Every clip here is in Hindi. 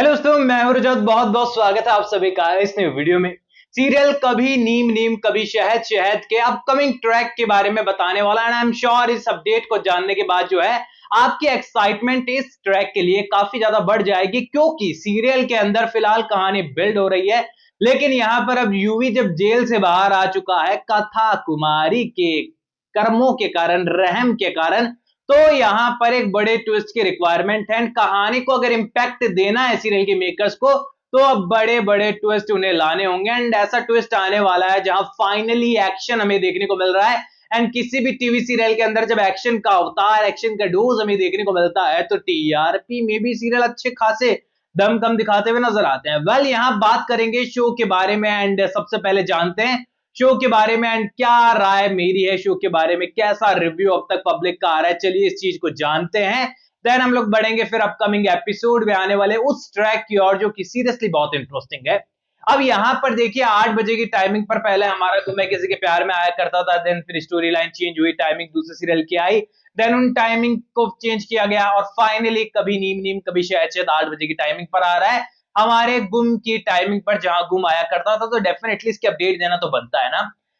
हेलो दोस्तों, मैं हूं रजत। बहुत बहुत स्वागत है आप सभी का इस नए वीडियो में। सीरियल कभी नीम नीम कभी शहद शहद के अपकमिंग ट्रैक के बारे में बताने वाला है। आई एम श्योर इस अपडेट को जानने के बाद जो है आपकी एक्साइटमेंट इस ट्रैक के लिए काफी ज्यादा बढ़ जाएगी, क्योंकि सीरियल के अंदर फिलहाल कहानी बिल्ड हो रही है। लेकिन यहां पर अब यूवी जब जेल से बाहर आ चुका है कथा कुमारी के कर्मों के कारण, रहम के कारण, तो यहां पर एक बड़े ट्विस्ट की रिक्वायरमेंट है। कहानी को अगर इंपैक्ट देना है सीरियल के मेकर्स को, तो अब बड़े बड़े ट्विस्ट उन्हें लाने होंगे। एंड ऐसा ट्विस्ट आने वाला है जहां फाइनली एक्शन हमें देखने को मिल रहा है। एंड किसी भी टीवी सीरियल के अंदर जब एक्शन का अवतार, एक्शन का डोज हमें देखने को मिलता है, तो टीआरपी में भी सीरियल अच्छे खासे दमखम दिखाते हुए नजर आते हैं। वेल, यहां बात करेंगे शो के बारे में। एंड सबसे पहले जानते हैं शो के बारे में एंड क्या राय मेरी है शो के बारे में, कैसा रिव्यू अब तक पब्लिक का आ रहा है। चलिए इस चीज को जानते हैं, देन हम लोग बढ़ेंगे फिर अपकमिंग एपिसोड में आने वाले उस ट्रैक की ओर जो कि सीरियसली बहुत इंटरेस्टिंग है। अब यहां पर देखिए 8 बजे की टाइमिंग पर पहले हमारा तो मैं किसी के प्यार में आया करता था, देन फिर स्टोरी लाइन चेंज हुई, टाइमिंग दूसरे सीरियल की आई, देन उन टाइमिंग को चेंज किया गया और फाइनली कभी नीम नीम कभी शहद शहद 8 बजे की टाइमिंग पर आ रहा है हमारे गुम की टाइमिंग पर, जहां गुम आया करता था। तो डेफिनेटली इसकी अपडेट देना तो बनता है ना।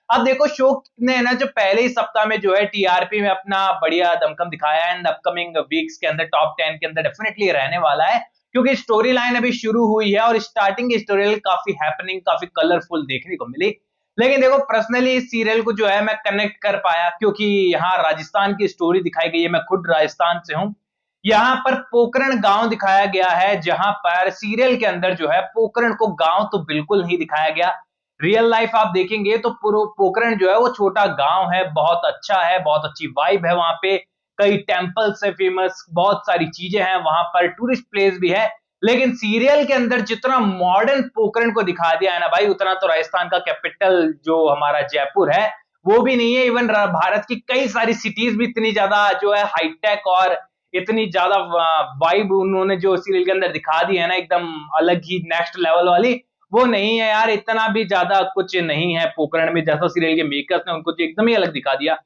अब देखो शो ने ना जो पहले ही सप्ताह में जो है टीआरपी में अपना बढ़िया दमखम दिखाया एंड अपकमिंग वीक्स के अंदर टॉप 10 के अंदर डेफिनेटली रहने वाला है, क्योंकि स्टोरी लाइन अभी शुरू हुई है और स्टार्टिंग की स्टोरी लाइन काफी हैपनिंग, काफी कलरफुल देखने को मिली। लेकिन देखो पर्सनली इस सीरियल को जो है मैं कनेक्ट कर पाया, क्योंकि यहाँ राजस्थान की स्टोरी दिखाई गई है। मैं खुद राजस्थान से हूँ। यहाँ पर पोखरण गांव दिखाया गया है, जहां पर सीरियल के अंदर जो है पोखरण को गांव तो बिल्कुल नहीं दिखाया गया। रियल लाइफ आप देखेंगे तो पोखरण जो है वो छोटा गांव है, बहुत अच्छा है, बहुत अच्छी वाइब है वहां पे। कई टेम्पल्स है फेमस, बहुत सारी चीजें हैं वहां पर, टूरिस्ट प्लेस भी है। लेकिन सीरियल के अंदर जितना मॉडर्न पोखरण को दिखा दिया है ना भाई, उतना तो राजस्थान का कैपिटल जो हमारा जयपुर है वो भी नहीं है। इवन भारत की कई सारी सिटीज भी इतनी ज्यादा जो है हाईटेक और इतनी ज्यादा वाइब उन्होंने जो सीरियल के अंदर दिखा दी है ना, एकदम अलग ही नेक्स्ट लेवल वाली, वो नहीं है यार। इतना भी ज्यादा कुछ नहीं है पोखरण में, जैसा सीरियल के मेकर्स ने उनको एकदम ही अलग दिखा दिया।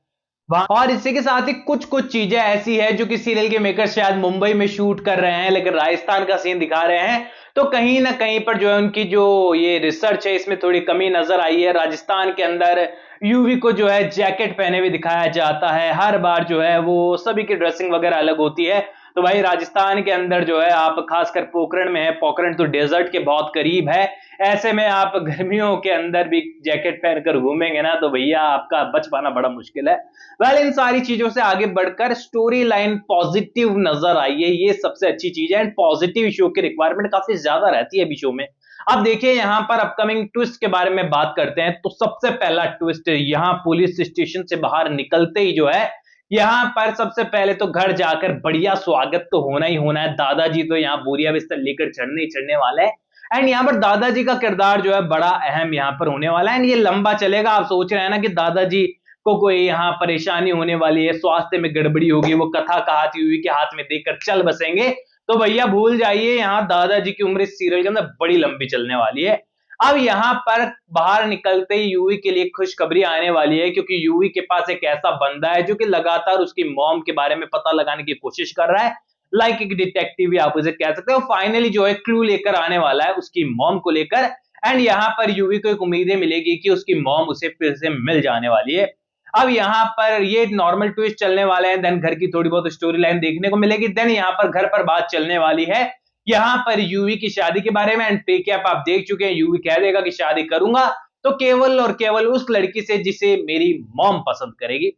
और इसी के साथ ही कुछ कुछ चीजें ऐसी है जो कि सीरियल के मेकर्स शायद मुंबई में शूट कर रहे हैं लेकिन राजस्थान का सीन दिखा रहे हैं। तो कहीं ना कहीं पर जो है उनकी जो ये रिसर्च है इसमें थोड़ी कमी नजर आई है। राजस्थान के अंदर यूवी को जो है जैकेट पहने हुए दिखाया जाता है, हर बार जो है वो सभी की ड्रेसिंग वगैरह अलग होती है। तो भाई राजस्थान के अंदर जो है आप खासकर पोखरण में है, पोखरण तो डेजर्ट के बहुत करीब है, ऐसे में आप गर्मियों के अंदर भी जैकेट पहनकर घूमेंगे ना तो भैया आपका बच पाना बड़ा मुश्किल है। वेल, इन सारी चीजों से आगे बढ़कर स्टोरी लाइन पॉजिटिव नजर आई है, ये सबसे अच्छी चीज है। एंड पॉजिटिव शो की रिक्वायरमेंट काफी ज्यादा रहती है अभी शो में। अब देखिए यहां पर अपकमिंग ट्विस्ट के बारे में बात करते हैं, तो सबसे पहला ट्विस्ट यहाँ पुलिस स्टेशन से बाहर निकलते ही जो है यहाँ पर सबसे पहले तो घर जाकर बढ़िया स्वागत तो होना ही होना है। दादाजी तो यहाँ बोरिया बिस्तर लेकर चढ़ने ही चढ़ने वाले हैं। एंड यहाँ पर दादाजी का किरदार जो है बड़ा अहम यहाँ पर होने वाला है। एंड ये लंबा चलेगा। आप सोच रहे हैं ना कि दादाजी को कोई यहाँ परेशानी होने वाली है, स्वास्थ्य में गड़बड़ी होगी, वो कथा कहाती हुई के हाथ में देकर चल बसेंगे, तो भैया भूल जाइए, यहाँ दादाजी की उम्र इस सीरियल के अंदर बड़ी लंबी चलने वाली है। अब यहाँ पर बाहर निकलते ही यूवी के लिए खुशखबरी आने वाली है, क्योंकि यूवी के पास एक ऐसा बंदा है जो कि लगातार उसकी मॉम के बारे में पता लगाने की कोशिश कर रहा है। लाइक एक डिटेक्टिव भी आप उसे कह सकते हो। फाइनली जो है क्लू लेकर आने वाला है उसकी मॉम को लेकर। एंड यहाँ पर यूवी को एक उम्मीदें मिलेगी कि उसकी मॉम उसे फिर से मिल जाने वाली है। अब यहाँ पर ये नॉर्मल ट्विस्ट चलने वाले हैं, देन घर की थोड़ी बहुत स्टोरी लाइन देखने को मिलेगी, देन यहाँ पर घर पर बात चलने वाली है यहाँ पर यूवी की शादी के बारे में। एंड पे कैप आप देख चुके हैं, यूवी कह देगा कि शादी करूंगा तो केवल और केवल उस लड़की से जिसे मेरी मॉम पसंद करेगी।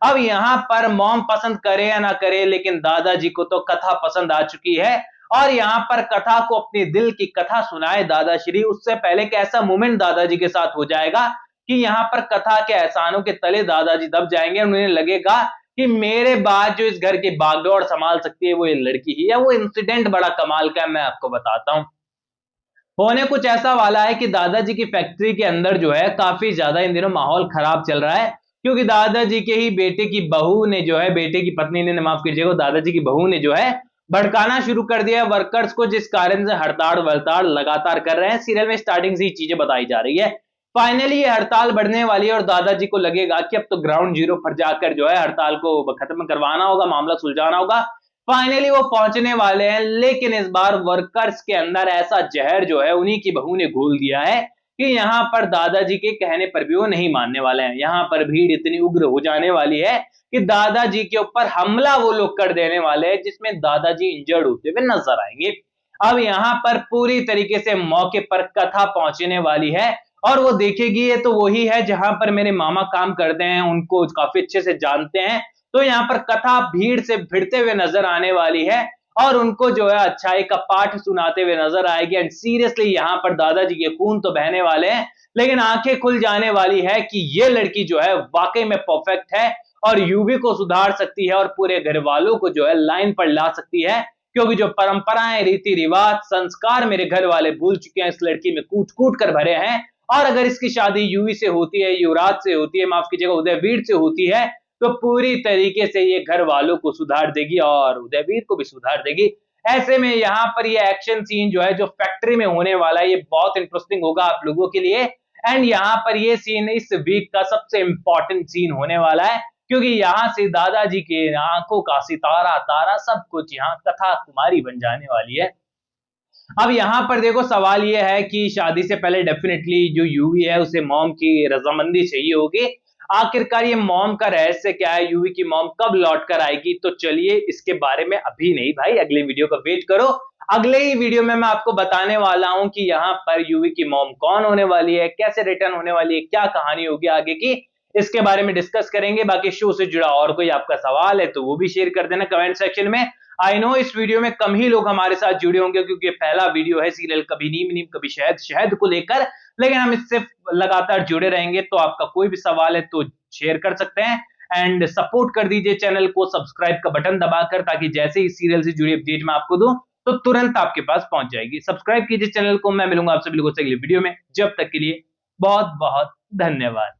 अब यहाँ पर मॉम पसंद करे या ना करे, लेकिन दादाजी को तो कथा पसंद आ चुकी है और यहाँ पर कथा को अपने दिल की कथा सुनाए दादाश्री, उससे पहले कि ऐसा मोमेंट दादाजी के साथ हो जाएगा कि यहाँ पर कथा के एहसानों के तले दादाजी दब जाएंगे। उन्हें लगेगा कि मेरे बाद जो इस घर की बागडोर संभाल सकती है वो ये लड़की ही है। वो इंसिडेंट बड़ा कमाल का है, मैं आपको बताता हूं। होने कुछ ऐसा वाला है कि दादाजी की फैक्ट्री के अंदर जो है काफी ज्यादा इन दिनों माहौल खराब चल रहा है, क्योंकि दादाजी के ही बेटे की बहू ने जो है, बेटे की पत्नी ने, माफ कीजिएगा, दादाजी की बहू ने जो है भड़काना शुरू कर दिया है वर्कर्स को, जिस कारण से हड़ताल वड़ताल लगातार कर रहे हैं। सीरियल में स्टार्टिंग से ही चीजें बताई जा रही है। फाइनली ये हड़ताल बढ़ने वाली है और दादाजी को लगेगा कि अब तो ग्राउंड जीरो पर जाकर जो है हड़ताल को खत्म करवाना होगा, मामला सुलझाना होगा। फाइनली वो पहुंचने वाले हैं, लेकिन इस बार वर्कर्स के अंदर ऐसा जहर जो है उन्हीं की बहू ने घोल दिया है कि यहाँ पर दादाजी के कहने पर भी वो नहीं मानने वाले हैं। यहाँ पर भीड़ इतनी उग्र हो जाने वाली है कि दादाजी के ऊपर हमला वो लोग कर देने वाले हैं, जिसमें दादाजी इंजर्ड होते हुए नजर आएंगे। अब यहाँ पर पूरी तरीके से मौके पर कथा पहुंचने वाली है और वो देखेगी ये तो वही है जहां पर मेरे मामा काम करते हैं, उनको काफी अच्छे से जानते हैं। तो यहाँ पर कथा भीड़ से भिड़ते हुए नजर आने वाली है और उनको जो है अच्छाई का पाठ सुनाते हुए नजर आएगी। एंड सीरियसली यहाँ पर दादाजी के खून तो बहने वाले हैं, लेकिन आंखें खुल जाने वाली है कि ये लड़की जो है वाकई में परफेक्ट है और यूवी को सुधार सकती है और पूरे घर वालों को जो है लाइन पर ला सकती है, क्योंकि जो परंपराएं, रीति रिवाज, संस्कार मेरे घर वाले भूल चुके हैं, इस लड़की में कूट कूट कर भरे हैं। और अगर इसकी शादी यूवी से होती है, युवराज से होती है, माफ कीजिएगा उदयवीर से होती है, तो पूरी तरीके से ये घर वालों को सुधार देगी और उदयवीर को भी सुधार देगी। ऐसे में यहाँ पर ये एक्शन सीन जो है जो फैक्ट्री में होने वाला है, ये बहुत इंटरेस्टिंग होगा आप लोगों के लिए। एंड यहाँ पर ये सीन इस वीक का सबसे इंपॉर्टेंट सीन होने वाला है, क्योंकि यहाँ से दादाजी के आंखों का सितारा तारा सब कुछ यहाँ कथा कुमारी बन जाने वाली है। अब यहाँ पर देखो सवाल ये है कि शादी से पहले डेफिनेटली जो यूवी है उसे मॉम की रजामंदी चाहिए होगी। आखिरकार ये मॉम का रहस्य क्या है, यूवी की मॉम कब लौट कर आएगी? तो चलिए इसके बारे में अभी नहीं भाई, अगले वीडियो का वेट करो। अगले ही वीडियो में मैं आपको बताने वाला हूं कि यहाँ पर यूवी की मॉम कौन होने वाली है, कैसे रिटर्न होने वाली है, क्या कहानी होगी आगे की, इसके बारे में डिस्कस करेंगे। बाकी शो से जुड़ा और कोई आपका सवाल है तो वो भी शेयर कर देना कमेंट सेक्शन में। आई नो इस वीडियो में कम ही लोग हमारे साथ जुड़े होंगे, क्योंकि पहला वीडियो है सीरियल कभी नीम नीम कभी शहद शहद को लेकर, लेकिन हम इससे लगातार जुड़े रहेंगे। तो आपका कोई भी सवाल है तो शेयर कर सकते हैं एंड सपोर्ट कर दीजिए चैनल को सब्सक्राइब का बटन दबाकर, ताकि जैसे ही सीरियल से जुड़ी अपडेट मैं आपको दूं तो तुरंत आपके पास पहुंच जाएगी। सब्सक्राइब कीजिए चैनल को। मैं मिलूंगा आपसे बिल्कुल अगले वीडियो में, जब तक के लिए बहुत बहुत धन्यवाद।